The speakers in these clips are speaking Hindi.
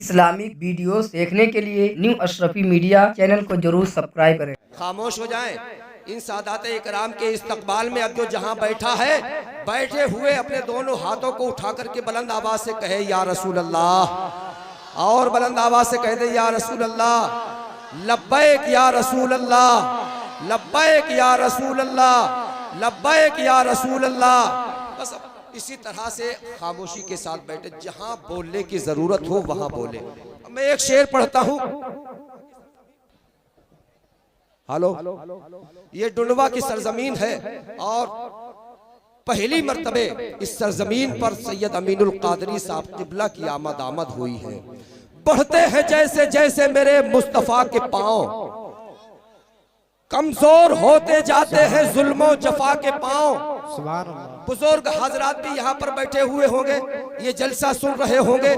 इस्लामिक वीडियोस देखने के लिए न्यू अशरफी मीडिया चैनल को जरूर सब्सक्राइब करें। खामोश हो जाएं। इन सादात इकराम के इस्तकबाल में अब जो जहां बैठा है, बैठे हुए अपने दोनों हाथों को उठा करके बुलंद आवाज से कहे या रसूल अल्लाह, और बुलंद आवाज से कह दे या रसूल अल्लाह, लब्बैक या रसूल अल्लाह, लब्बैक या रसूल अल्लाह, लब्बैक या रसूल अल्लाह। बस इसी तरह से खामोशी के साथ बैठे, जहां बोलने की जरूरत हो वहां बोले। मैं एक शेर पढ़ता हूं। हेलो, ये डुंडवा की सरजमीन है और पहली मर्तबे इस सरजमीन पर सैयद अमीनुल कादरी साहब किबला की आमद हुई है। बढ़ते हैं जैसे जैसे मेरे मुस्तफा के पांव, कमजोर होते जाते हैं जुल्मो जफा के पांव। बुजुर्ग हजरात भी यहाँ पर बैठे हुए होंगे, ये जलसा सुन रहे होंगे।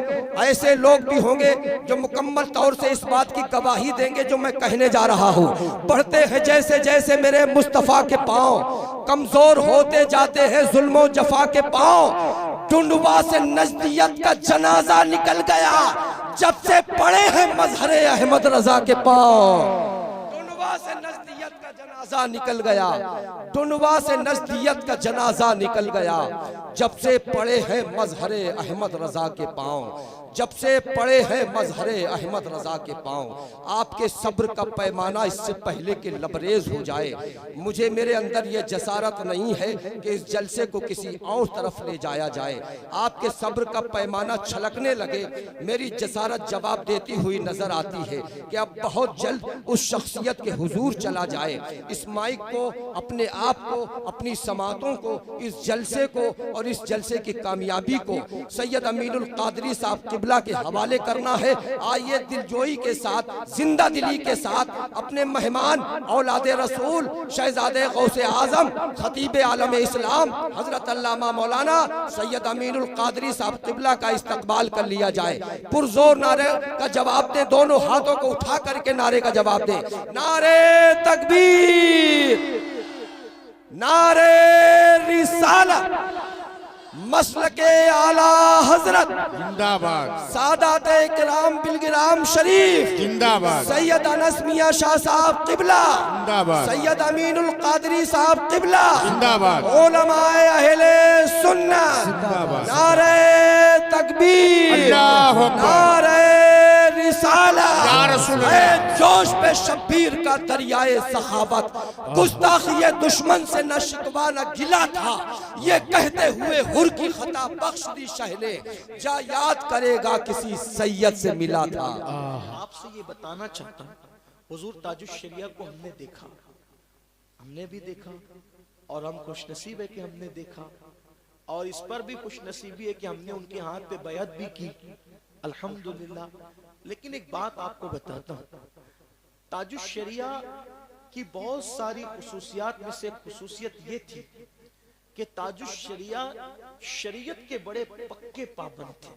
ऐसे लोग भी होंगे जो मुकम्मल तौर से इस बात की गवाही देंगे जो मैं कहने जा रहा हूँ। बढ़ते हैं जैसे जैसे मेरे मुस्तफा के पांव, कमजोर होते जाते हैं जुल्मो जफा के पांव। डुंडवा से नजदियत का जनाजा निकल गया जब से पड़े हैं मजहरे अहमद रजा के पांव। डुंडवा से नजदियत का जनाजा निकल गया, डुंडवा से नजदियत का जनाजा निकल गया जब से पड़े हैं मजहरे अहमद रजा के पांव, जब से पड़े हैं मजहरे अहमद रजा के पांव। आपके सब्र का पैमाना इससे पहले कि लबरेज हो जाए, मुझे मेरे अंदर यह जसारत नहीं है कि इस जलसे को किसी और तरफ ले जाया जाए। आपके सब्र का पैमाना छलकने लगे, मेरी जसारत जवाब देती हुई नजर आती है कि अब बहुत जल्द उस शख्सियत के हुजूर चला जाए। इस माइक को, अपने आप को, अपनी समातों को, इस जलसे को और इस जलसे की कामयाबी को सैयद अमीनुल कादरी साहब किबला के हवाले करना है। आइए दिलजोई के साथ, जिंदा दिली के साथ अपने मेहमान औलादे रसूल शहजादे गौसे आजम खतीब आलम इस्लाम हजरत अल्लामा मौलाना सैयद अमीनुल कादरी साहब किबला का इस्तकबाल कर लिया जाए। पुरजोर नारे का जवाब दे, दोनों हाथों को उठा करके नारे का जवाब दे। नारे तकबीर, नारे रिसालत, मसलके आला हजरत जिंदाबाद, सादात इकराम बिलगिराम शरीफ जिंदाबाद, सैयद अनस मियां शाह साहब किबला जिंदाबाद, सैयद अमीनुल कादरी साहब किबला जिंदाबाद, उलमाए अहले सुन्नत जिंदाबाद, नारे तकबीर, अल्लाहु अकबर, नारे रिसालत, या रसूल जोश पे शब्बीर का दरियाए सखावत, गुस्ताखी दुश्मन से न शिकवा न गिला था, ये कहते हुए हुर की खता बख्श दी शहने, जा याद करेगा किसी सैयद से मिला था। आपसे ये बताना चाहता हूँ, हुजूर ताजुश शरिया को हमने देखा, हमने भी देखा और हम खुशनसीब है कि हमने देखा, और इस पर भी खुशनसीबी है कि हमने उनके हाथ पे बैअत भी की, अल्हम्दुलिल्लाह। लेकिन एक बात आपको बताता हूँ, ताजुश शरिया की बहुत सारी खुसूसियात में से खुसूसियत ये थी कि ताजुश शरिया शरीयत के बड़े पक्के पाबंद थे,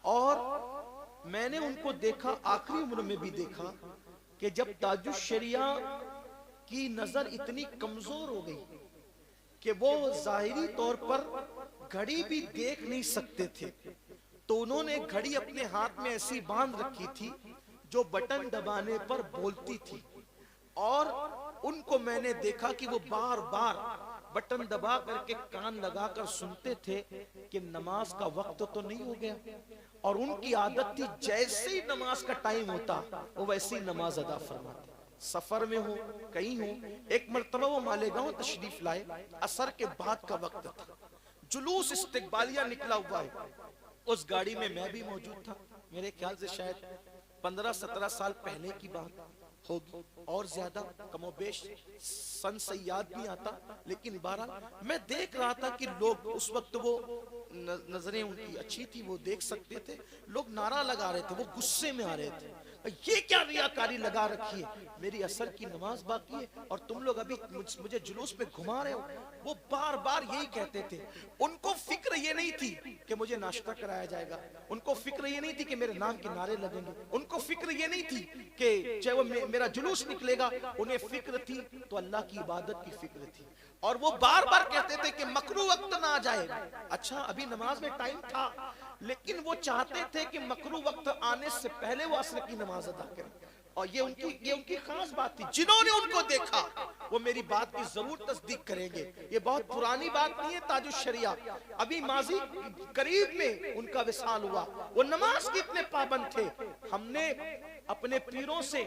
और मैंने उनको देखा, आखिरी उम्र में भी देखा कि जब ताजुश शरिया की नजर इतनी कमजोर हो गई कि वो जाहिरी तौर पर घड़ी भी देख नहीं सकते थे, तो उन्होंने घड़ी अपने हाथ में ऐसी बांध रखी थी जो बटन दबाने पर बोलती थी, और उनको मैंने देखा कि वो बार बार बटन दबा करके कान लगाकर सुनते थे कि नमाज का वक्त तो नहीं हो गया, और उनकी आदत थी जैसे ही नमाज का टाइम होता वो वैसे ही नमाज अदा फरमाते। सफर में हो, कहीं हो, एक मर्तबा वो मालेगांव तशरीफ लाए, असर के बाद का वक्त था, जुलूस इस्तिकबालिया निकला हुआ है, उस गाड़ी में मैं भी मौजूद था। मेरे ख्याल से शायद 15-17 साल पहले की बात होगी, और ज्यादा कमोबेश सन से याद नहीं आता, लेकिन बहरहाल मैं देख रहा था कि लोग उस वक्त, वो नजरें उनकी अच्छी थी, वो देख सकते थे, लोग नारा लगा रहे थे, वो गुस्से में आ रहे थे, ये क्या रियाकारी लगा रखी है, मेरी असर की नमाज बाकी है और तुम लोग अभी मुझे जुलूस पे घुमा रहे हो। वो बार बार यही कहते थे। उनको फिक्र ये नहीं थी कि मुझे नाश्ता कराया जाएगा, उनको फिक्र ये नहीं थी कि मेरे नाम के नारे लगेंगे, उनको फिक्र ये नहीं थी कि चाहे वो मेरा जुलूस निकलेगा, उन्हें फिक्र थी तो अल्लाह की इबादत की फिक्र थी। और वो बार बार कहते थे कि मकरू वक्त ना आ जाए। अच्छा, अभी नमाज में टाइम था, लेकिन वो चाहते थे कि मकरू वक्त आने से पहले वो असर की नमाज अदा करें। और ये उनकी खास बात थी। जिन्होंने उनको देखा वो मेरी बात की जरूर तस्दीक करेंगे। ये बहुत पुरानी बात नहीं है, ताजुश शरिया अभी माजी करीब में उनका विसाल हुआ। वो नमाज के इतने पाबंद थे। हमने अपने पीरों से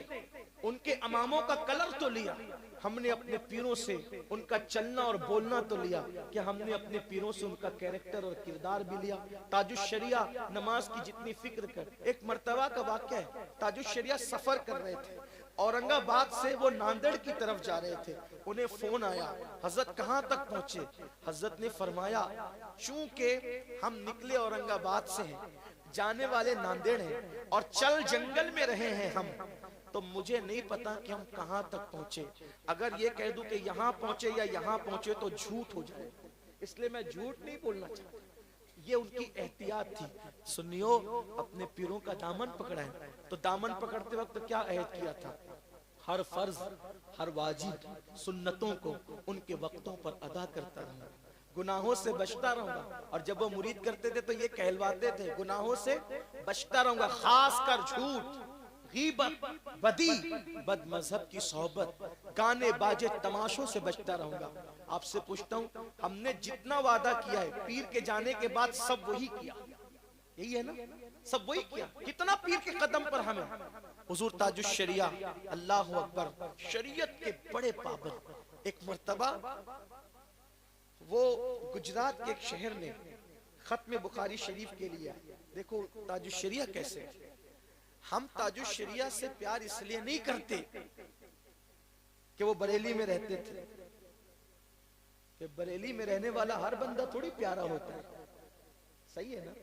उनके इमामों का कलर तो लिया, हमने अपने पीरों से उनका चलना और बोलना तो लिया, कि हमने अपने पीरों से उनका कैरेक्टर और किरदार भी लिया। ताजुश शरिया नमाज की जितनी फिक्र कर, एक मर्तबा का वाक़या है। ताजुश शरिया सफर कर रहे थे, औरंगाबाद से वो नांदेड़ की तरफ जा रहे थे। उन्हें फोन आया, हजरत कहाँ तक पहुंचे? हजरत ने फरमाया, चूंकि हम निकले औरंगाबाद से हैं, जाने वाले नांदेड़ हैं और चल जंगल में रहे हैं हम, तो मुझे नहीं पता कि हम कहां तक पहुंचे। अगर ये कह दूं कि यहां पहुंचे या यहां पहुंचे तो झूठ हो जाए, इसलिए मैं झूठ नहीं बोलना चाहता। ये उनकी एहतियात थी। सुनियो, अपने पीरों का दामन पकड़ा है, तो दामन पकड़ते वक्त क्या अहद किया था? हर फर्ज, हर वाजिब, सुन्नतों को उनके वक्तों पर अदा करता रहूंगा, गुनाहों से बचता रहूंगा। और जब वो मुरीद करते थे तो ये कहलवाते थे, गुनाहों से बचता रहूंगा, खासकर झूठ, गीबत, बदी, बद मजहब की सोहबत, गाने बाजे तमाशों से बचता रहूंगा। आपसे पूछता हूं, हमने जितना वादा किया है पीर के जाने के बाद सब वही किया, यही है ना? सब वही किया। कितना पीर के कदम पर हमें। हुजूर ताजुश शरिया, अल्लाह अकबर, शरीयत के बड़े पाबंद। एक मर्तबा वो गुजरात के एक शहर में खत्म बुखारी शरीफ के लिए आए। देखो ताजुश शरिया कैसे। हम ताजुश शरिया से प्यार इसलिए नहीं करते कि वो बरेली में रहते थे, कि बरेली में रहने वाला हर बंदा थोड़ी प्यारा होता है, सही है ना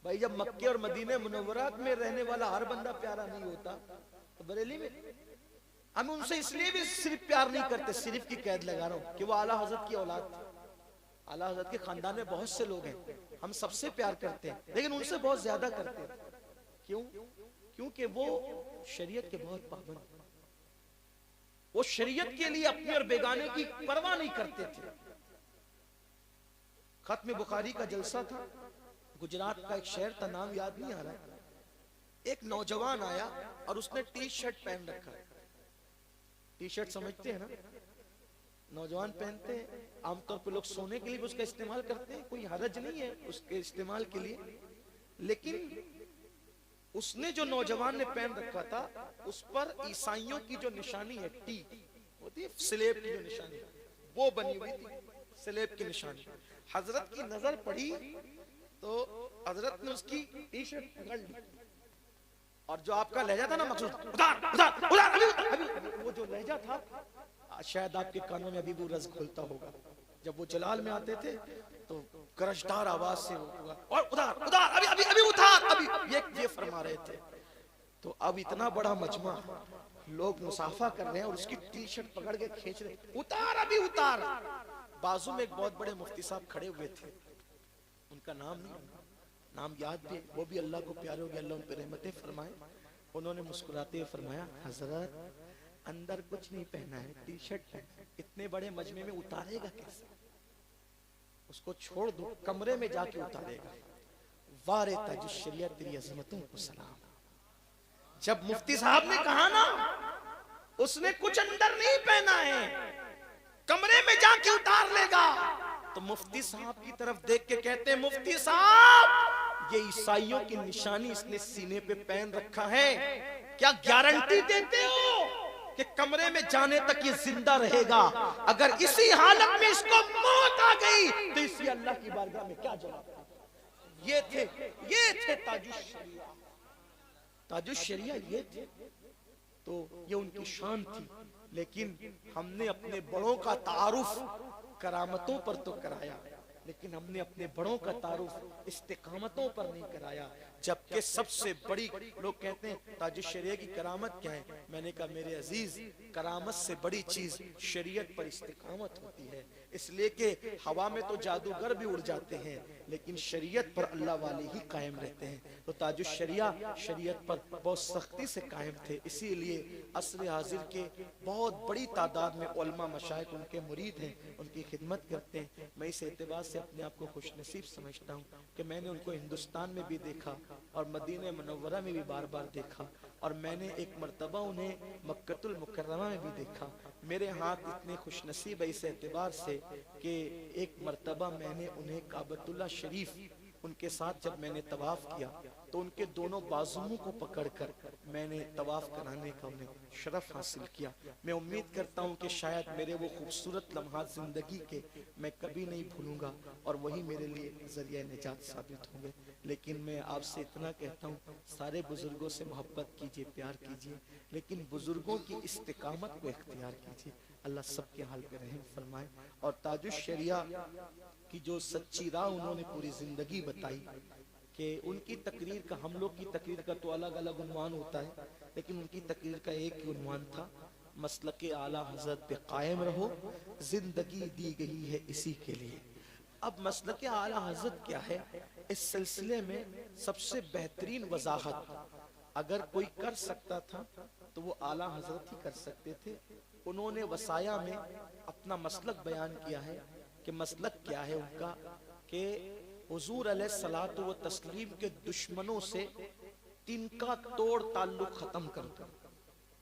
भाई? जब मक्के और मदीने मुनव्वरा में रहने वाला हर बंदा प्यारा नहीं होता, तो बरेली में हम उनसे इसलिए भी सिर्फ प्यार नहीं करते, सिर्फ की कैद लगा रहा हूं कि वो आला हजरत की औलाद थी। आला हजरत के खानदान में बहुत से लोग हैं, हम सबसे प्यार करते हैं, लेकिन उनसे बहुत ज्यादा करते हैं। क्यों? क्योंकि वो शरीयत के बहुत पाबंद, वो शरीयत के लिए अपने और बेगाने की परवाह नहीं करते थे। खत्म बुखारी का जलसा था, गुजरात का एक शहर था, नाम याद नहीं आ रहा। एक नौजवान आया और उसने टी शर्ट पहन रखा है। टी शर्ट समझते हैं ना, नौजवान पहनते हैं, आमतौर पर लोग सोने के लिए भी उसका इस्तेमाल करते हैं, कोई हरज नहीं है उसके इस्तेमाल के लिए। लेकिन उसने जो नौजवान ने पहन रखा था, उस पर ईसाइयों की जो निशानी है, टी होती है, स्लेब की जो निशानी, वो बनी हुई थी, स्लेब की निशानी। हजरत की नजर पड़ी तो हजरत ने उसकी टी शर्ट पकड़ ली, और जो आपका लहजा था ना मकसूद, उतार उतार उतार, अभी वो जो लहजा था, शायद आपके कानों में अभी वो रज़ खुलता होगा। जब वो जलाल में आते थे तो करशदार आवाज से और उधार उधार, अभी अभी अभी उधार, अभी ये फरमा रहे थे। तो अब इतना बड़ा मजमा, लोग मुसाफा कर रहे हैं और उसकी टी शर्ट पकड़ के खींच रहे, उतार अभी उतार। बाजू में एक बहुत बड़े मुफ्ती साहब खड़े हुए थे, उनका नाम नहीं, नाम याद भी, वो भी अल्लाह को प्यारे हो गए, अल्लाह उन पे रहमतें फरमाए। उन्होंने मुस्कुराते हुए फरमाया, हजरत अंदर कुछ नहीं पहना है, टी शर्ट है, इतने बड़े मजमे में उतारेगा कैसे? उसको छोड़ दो, कमरे में जाके उतारेगा। वारे ताजुश शरिया तेरी अज़मतों को सलाम। जब मुफ्ती साहब ने कहा ना, उसने कुछ अंदर नहीं पहना है, कमरे में जाके उतार लेगा, तो मुफ्ती साहब की तरफ देख के कहते हैं, मुफ्ती साहब ये ईसाइयों की निशानी इसने सीने पे पहन रखा है, क्या गारंटी देते हो कि कमरे में जाने तक ये जिंदा रहेगा? अगर इसी हालत में इसको मौत आ गई तो इसी अल्लाह की बारगाह में क्या जवाब? ये थे ताजुश शरिया। ताजुश शरिया ये थे, तो ये उनकी शान थी। लेकिन हमने अपने बड़ों का तारुफ करामतों पर तो कराया, लेकिन हमने अपने बड़ों का तारुफ इस्तिकामतों पर नहीं कराया। जबकि सबसे बड़ी, लोग कहते हैं ताजुश शरिया की करामत क्या है? मैंने कहा मेरे अजीज, करामत से बड़ी चीज शरीयत पर इस्तिकामत होती है। इसलिए कि हवा में तो जादूगर भी उड़ जाते हैं, लेकिन शरीयत पर अल्लाह वाले ही कायम रहते हैं। तो ताजुश शरिया शरीयत पर बहुत सख्ती से कायम थे। इसीलिए असर हाजिर के बहुत बड़ी तादाद में उलमा मशाइख उनके मुरीद हैं, उनकी खिदमत करते हैं। मैं इस एतबार से अपने आप को खुशनसीब समझता हूँ कि मैंने उनको हिंदुस्तान में भी देखा और मदीना मुनव्वरा में भी बार बार देखा, और मैंने एक मरतबा उन्हें मक्कतुल मुकर्रमा में भी देखा। मेरे हाथ इतने खुशनसीब है इस एतबार से कि एक मरतबा मैंने उन्हें काबतुल्लाह शरीफ उनके साथ जब मैंने तवाफ किया तो उनके दोनों बाजुओं को पकड़कर मैंने तवाफ कराने का उन्हें शरफ हासिल किया। मैं उम्मीद करता हूं कि शायद मेरे वो खूबसूरत लम्हात जिंदगी के मैं कभी नहीं भूलूंगा और वही मेरे लिए जरिया निजात साबित होंगे। लेकिन मैं आपसे इतना कहता हूँ, सारे बुजुर्गों से मोहब्बत कीजिए, प्यार कीजिए, लेकिन बुजुर्गों की इस्तिकामत को इख्तियार कीजिए। अल्लाह सबके हाल पे रहम फरमाए। और ताजुश शरिया की जो सच्ची राह उन्होंने पूरी जिंदगी बताई कि उनकी तकरीर का, हम लोग की तकरीर का तो अलग अलग उन्वान होता है, लेकिन उनकी तकरीर का एक ही उन्वान था, मसलके आला हजरत पे कायम रहो, जिंदगी दी गई है इसी के लिए। अब मसलके आला हजरत क्या है, इस सिलसिले में सबसे बेहतरीन वजाहत अगर कोई कर सकता था तो वो आला हजरत ही कर सकते थे। उन्होंने वसाया में अपना मसलक बयान किया है कि मसलक क्या है उनका, कि हुजूर अलैहिस्सलातु व तस्लीम के दुश्मनों से तिनका तोड़ ताल्लुक खत्म कर दो,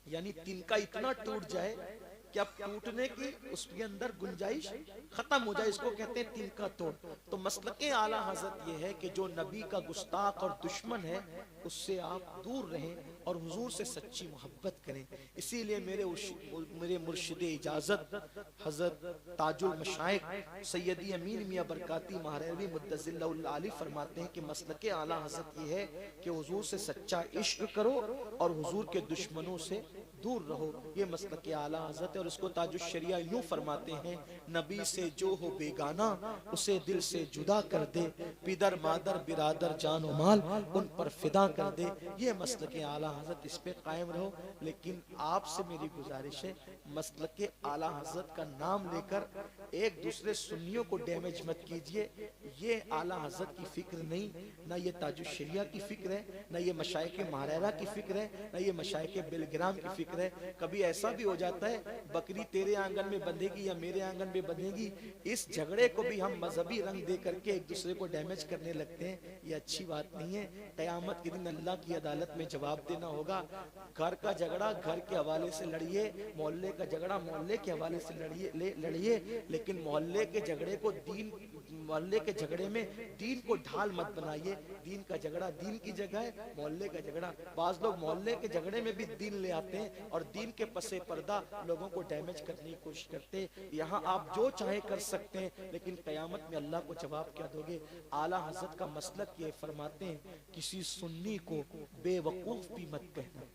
यानी तिनका इतना टूट जाए कि अब टूटने की उसके अंदर गुंजाइश खत्म हो जाए, इसको कहते हैं तिनका तोड़। तो मसलके आला हजरत ये है कि जो नबी का गुस्ताख और दुश्मन है उससे आप दूर रहें और हुजूर से सच्ची मोहब्बत करें। इसीलिए मेरे मुर्शिद इजाजत हजरत ताजुल मशाइख सैयदी अमीन मियां बरकाती महरवी मुद्दजिल्लाहुल आली फरमाते हैं कि मसलके आला हजरत ये है कि हुजूर से सच्चा इश्क करो और हुजूर के दुश्मनों से दूर रहो। ये मसलके आला हजरत है। और इसको ताजुश शरिया यूं फरमाते हैं, नबी से जो हो बेगाना उसे दिल से जुदा कर दे, पिदर मादर बिरादर जान और माल उन पर फिदा कर दे। ये मसलके आला हजरत, इस पे कायम रहो। लेकिन आपसे मेरी गुजारिश है, मसलके आला हजरत का नाम लेकर एक दूसरे सुन्नियों को डैमेज मत कीजिए। ये आला हजरत की फिक्र नहीं, ना ये ताजुश शरिया की फिक्र है, ना ये मशाइख महररा की फिक्र है, ना ये मशाइख बिलग्राम की फिक्र है। कभी ऐसा भी हो जाता है बकरी तेरे आंगन में बंधेगी या मेरे आंगन में बंधेगी, इस झगड़े को भी हम मजहबी रंग दे करके एक दूसरे को डैमेज करने लगते हैं। ये अच्छी बात नहीं है। कयामत के दिन अल्लाह की अदालत में जवाब देना होगा। घर का झगड़ा घर के हवाले से लड़िए, मोहल्ले का झगड़ा मोहल्ले के हवाले से लड़िए, लेकिन मोहल्ले के झगड़े को मोहल्ले के झगड़े में दीन को ढाल मत बनाइए। दीन का झगड़ा दीन की जगह है, मोहल्ले का झगड़ा, बाज लोग मोहल्ले के झगड़े में भी दीन ले आते हैं और दीन के पसे पर्दा लोगों को डैमेज करने की कोशिश करते हैं। यहाँ आप जो चाहे कर सकते हैं, लेकिन कयामत में अल्लाह को जवाब क्या दोगे। आला हजरत का मसलक ये फरमाते हैं, किसी सुन्नी को बेवकूफ भी मत कहना।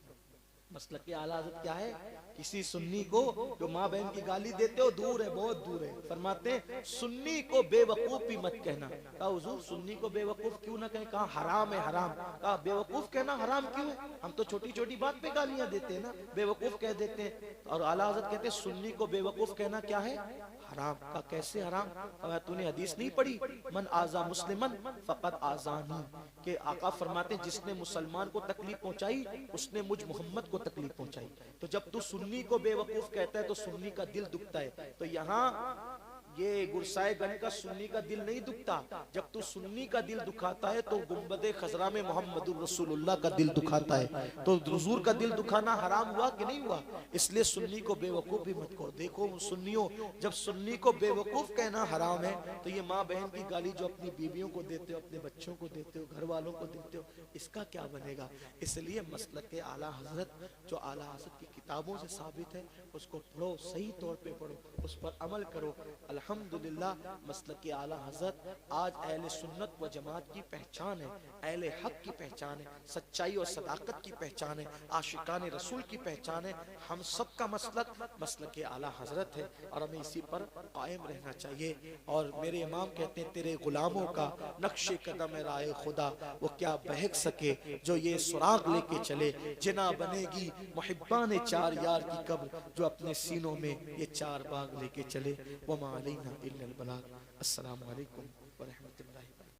मसलक के आला हज़रत क्या है, किसी सुन्नी को जो माँ बहन की गाली देते हो दूर है, बहुत दूर है, फरमाते हैं सुन्नी को बेवकूफ भी मत कहना। कहा हुजूर सुन्नी को बेवकूफ क्यों ना कहें, कहा हराम है हराम। कहा बेवकूफ कहना हराम क्यों, हम तो छोटी छोटी बात पे गालियां देते हैं ना, बेवकूफ कह देते हैं। और आला हज़रत कहते हैं सुन्नी को बेवकूफ कहना क्या है, हराम। का कैसे हराम, कहा तूने हदीस नहीं पढ़ी, मन आजा मुस्लिमन फकत आजानी, के आका फरमाते हैं जिसने मुसलमान को तकलीफ पहुंचाई उसने मुझ मोहम्मद को तकलीफ पहुंचाई। तो जब तू सुन्नी को बेवकूफ कहता है तो सुन्नी का दिल दुखता है। तो यहाँ ये गुरसाए गंज का सुन्नी का दिल नहीं दुखता, जब तू सुन्नी का दिल दुखाता है तो गुंबदे खजरा में मोहम्मदुर रसूलुल्लाह का दिल दुखाता है। तो हुजूर का दिल दुखाना हराम हुआ कि नहीं हुआ, इसलिए सुन्नी को बेवकूफ भी मत कहो। देखो सुन्नियों, जब सुन्नी को बेवकूफ कहना हराम है तो ये माँ बहन की गाली जो अपनी बीवियों को देते हो, अपने बच्चों को देते हो, घर वालों को देते हो, इसका क्या बनेगा। इसलिए मसलक आला हजरत जो आला हजरत की किताबों से साबित है उसको पढ़ो, सही तौर पे पढ़ो, उस पर अमल करो। अल्हम्दुलिल्लाह मसलक आला हजरत आज अहले सुन्नत व जमात की पहचान है, अहले हक की पहचान है, सच्चाई और सदाकत की पहचान है, आशिकान रसूल की पहचान है। हम सब का मसलक आला हजरत है और हमें इसी पर कायम रहना चाहिए। और मेरे इमाम कहते हैं तेरे गुलामों का नक्शे कदम राय खुदा वो क्या बहक सके जो ये सुराग लेके चले, जिना बनेगी मुहिब्बान चार यार की कब्र जो अपने सीनों में ये चार बाग लेके चले। वमा अलैना अलैना इल्लल बलाग। अस्सलामु अलैकुम व रहमतुल्लाह।